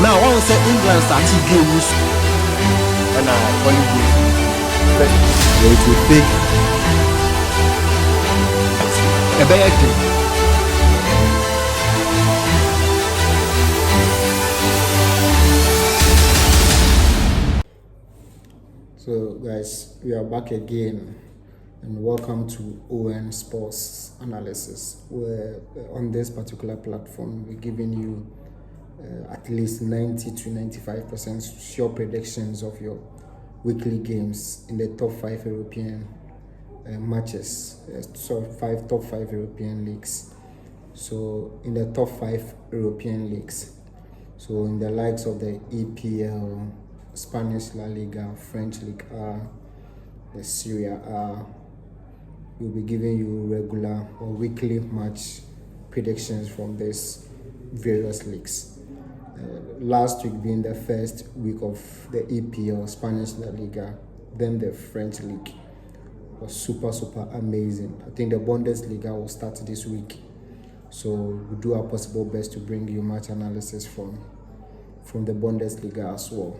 Now I want to say England started games and Hollywood. It will take a bad day. So guys, we are back again and welcome to ON Sports Analysis, where on this particular platform we're giving you at least 90 to 95% sure predictions of your weekly games in the top 5 European matches, top 5 European leagues. So in the top 5 European leagues, so in the likes of the EPL, Spanish La Liga, French Ligue A, the Serie A, we'll be giving you regular or weekly match predictions from these various leagues. Last week being the first week of the EPL, Spanish La Liga, then the French League was super amazing. I think the Bundesliga will start this week, so we'll do our possible best to bring you match analysis from the Bundesliga as well.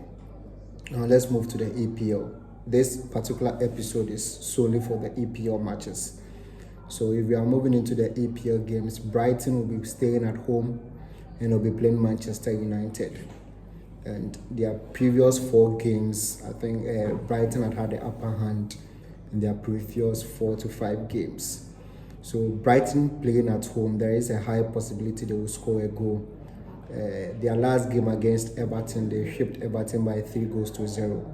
Now let's move to the EPL. This particular episode is solely for the EPL matches. So if we are moving into the EPL games, Brighton will be staying at home and will be playing Manchester United. And their previous 4 games, I think Brighton had the upper hand in their previous 4 to 5 games. So Brighton playing at home, there is a high possibility they will score a goal. Their last game against Everton, they shipped Everton by 3-0.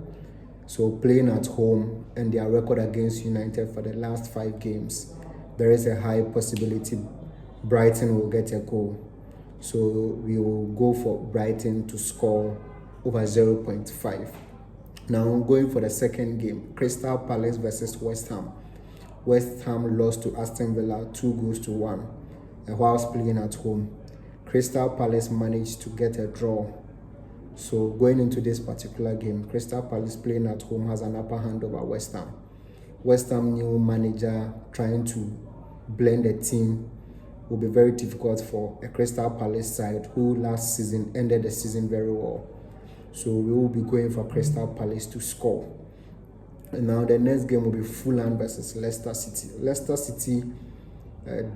So playing at home and their record against United for the last 5 games, there is a high possibility Brighton will get a goal. So we will go for Brighton to score over 0.5. Now going for the second game, Crystal Palace versus West Ham. West Ham lost to Aston Villa 2-1 whilst playing at home. Crystal Palace managed to get a draw. So going into this particular game, Crystal Palace playing at home has an upper hand over West Ham. West Ham new manager trying to blend the team will be very difficult for a Crystal Palace side who last season ended the season very well. So we will be going for Crystal Palace to score. And now the next game will be Fulham versus Leicester City. Leicester City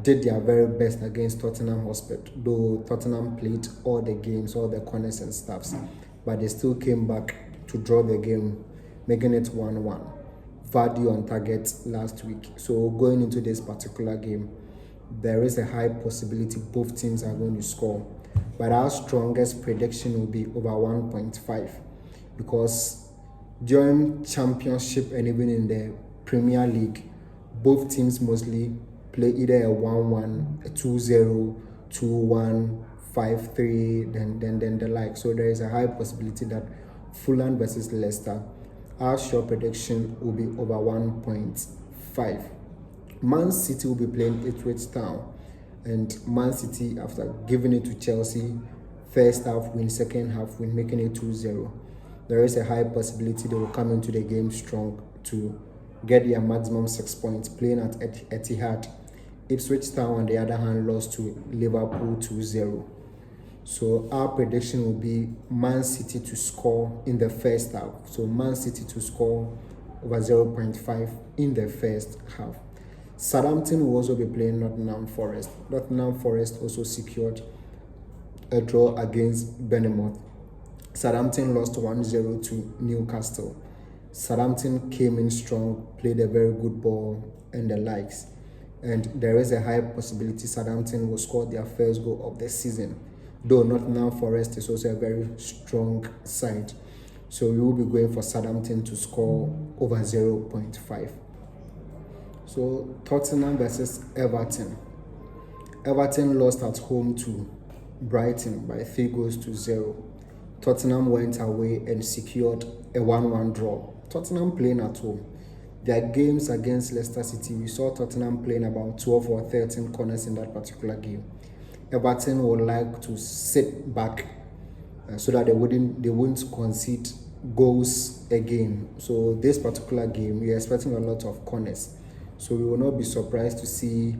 did their very best against Tottenham Hotspur, though Tottenham played all the games, all the corners and stuffs, but they still came back to draw the game, making it 1-1. Vardy on target last week. So going into this particular game, there is a high possibility both teams are going to score, but our strongest prediction will be over 1.5, because during Championship and even in the Premier League, both teams mostly play either a 1-1, a 2-0, 2-1, 5-3, then the like. So there is a high possibility that Fulham versus Leicester, our sure prediction will be over 1.5. Man City will be playing Ipswich Town, and Man City, after giving it to Chelsea, first half win, second half win, making it 2-0. There is a high possibility they will come into the game strong to get their maximum 6 points playing at Etihad. Ipswich Town, on the other hand, lost to Liverpool 2-0. So our prediction will be Man City to score in the first half. So Man City to score over 0.5 in the first half. Southampton will also be playing Nottingham Forest. Nottingham Forest also secured a draw against Bournemouth. Southampton lost 1-0 to Newcastle. Southampton came in strong, played a very good ball and the likes. And there is a high possibility Southampton will score their first goal of the season, though Nottingham Forest is also a very strong side. So we will be going for Southampton to score over 0.5. So Tottenham versus Everton. Everton lost at home to Brighton by 3-0. Tottenham went away and secured a 1-1 draw. Tottenham playing at home. Their games against Leicester City, we saw Tottenham playing about 12 or 13 corners in that particular game. Everton would like to sit back so that they wouldn't concede goals again. So this particular game, we are expecting a lot of corners. So we will not be surprised to see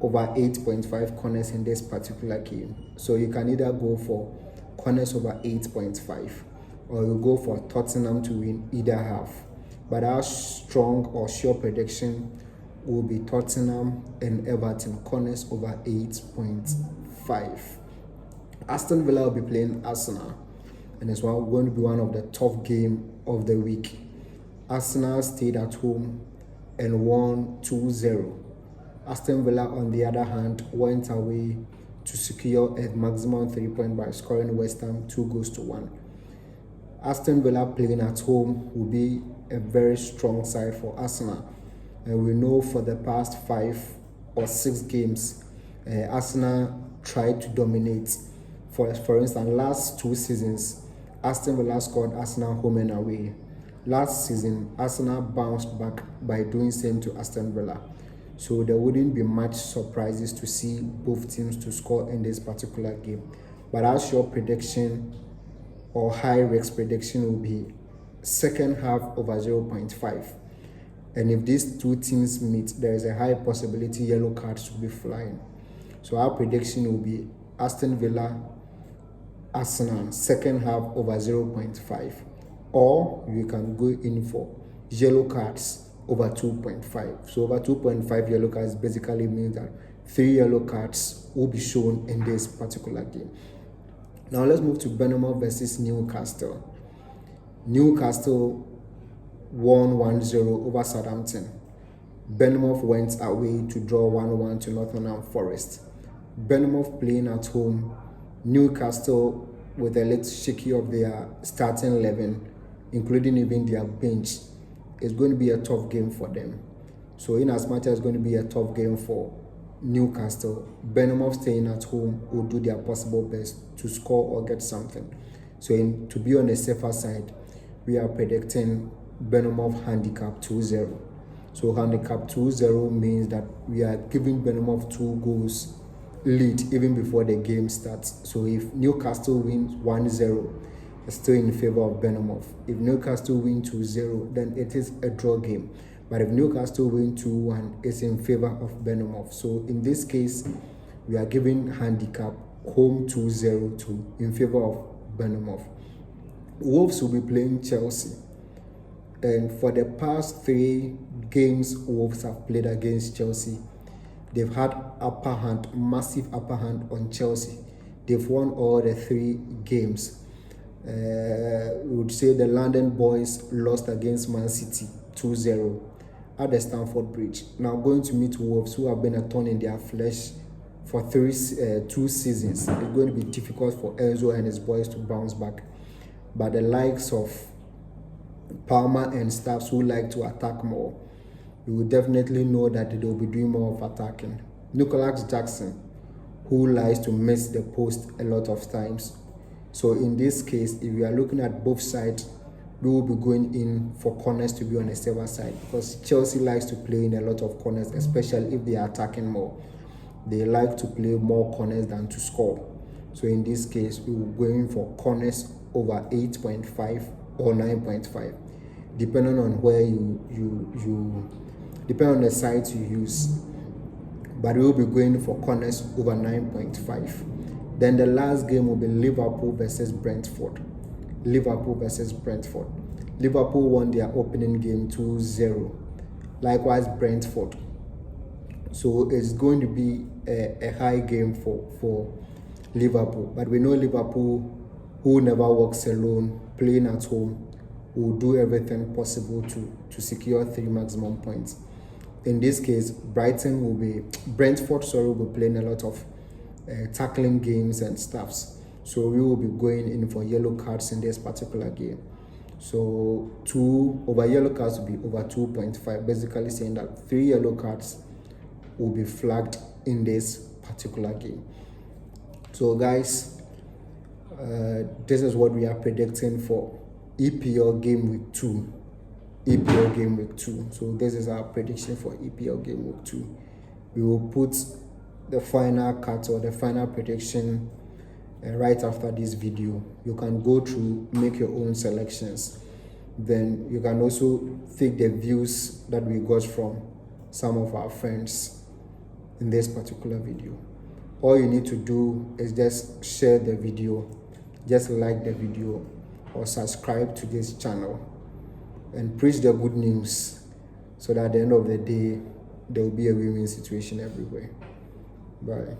over 8.5 corners in this particular game. So you can either go for corners over 8.5, or you go for Tottenham to win either half. But our strong or sure prediction will be Tottenham and Everton corners over 8.5. Aston Villa will be playing Arsenal, and it's going to be one of the tough game of the week. Arsenal stayed at home and won 2-0. Aston Villa, on the other hand, went away to secure a maximum 3 points by scoring West Ham 2-1. Aston Villa playing at home will be a very strong side for Arsenal, and we know for the past 5 or 6 games, Arsenal tried to dominate. For instance, last 2 seasons, Aston Villa scored Arsenal home and away. Last season, Arsenal bounced back by doing same to Aston Villa. So there wouldn't be much surprises to see both teams to score in this particular game. But our sure prediction or high risk prediction will be second half over 0.5. And if these two teams meet, there is a high possibility yellow cards will be flying. So our prediction will be Aston Villa, Arsenal, second half over 0.5. Or you can go in for yellow cards over 2.5. So over 2.5 yellow cards basically means that 3 yellow cards will be shown in this particular game. Now let's move to Bournemouth versus Newcastle. Newcastle won 1-0 over Southampton. Bournemouth went away to draw 1-1 to Nottingham Forest. Bournemouth playing at home. Newcastle with a little shaky of their starting 11, including even their bench. It's going to be a tough game for them. So in as much as it's going to be a tough game for Newcastle, Bournemouth staying at home will do their possible best to score or get something. So to be on the safer side, we are predicting Bournemouth handicap 2-0. So handicap 2-0 means that we are giving Bournemouth 2 goals lead even before the game starts. So if Newcastle wins 1-0, it's still in favor of Bournemouth. If Newcastle wins 2-0, then it is a draw game. But if Newcastle wins 2-1, it's in favor of Bournemouth. So in this case, we are giving handicap home 2-0 in favor of Bournemouth. Wolves will be playing Chelsea. And for the past 3 games Wolves have played against Chelsea, they've had massive upper hand on Chelsea. They've won all the 3 games. We would say the London boys lost against Man City 2-0 at the Stamford Bridge. Now going to meet Wolves, who have been a thorn in their flesh for 2 seasons. It's going to be difficult for Enzo and his boys to bounce back. But the likes of Palmer and staffs who like to attack more, you will definitely know that they will be doing more of attacking. Nicholas Jackson, who likes to miss the post a lot of times. So in this case, if we are looking at both sides, we will be going in for corners to be on the safer side, because Chelsea likes to play in a lot of corners, especially if they are attacking more. They like to play more corners than to score. So in this case, we will go in for corners over 8.5 or 9.5, depending on where depending on the sites you use. But we will be going for corners over 9.5. Then the last game will be Liverpool versus Brentford. Liverpool won their opening game 2-0. Likewise, Brentford. So it's going to be a high game for Liverpool. But we know Liverpool, who never walks alone, playing at home, will do everything possible to secure 3 maximum points. In this case, Brentford will be playing a lot of tackling games and stuffs. So we will be going in for yellow cards in this particular game. So yellow cards will be over 2.5, basically saying that 3 yellow cards will be flagged in this particular game. So guys, this is what we are predicting for EPL game week 2. So this is our prediction for EPL game week 2. We will put the final cut or the final prediction right after this video. You can go through, make your own selections. Then you can also take the views that we got from some of our friends in this particular video. All you need to do is just share the video, just like the video or subscribe to this channel and preach the good news, so that at the end of the day there will be a win-win situation everywhere. Bye.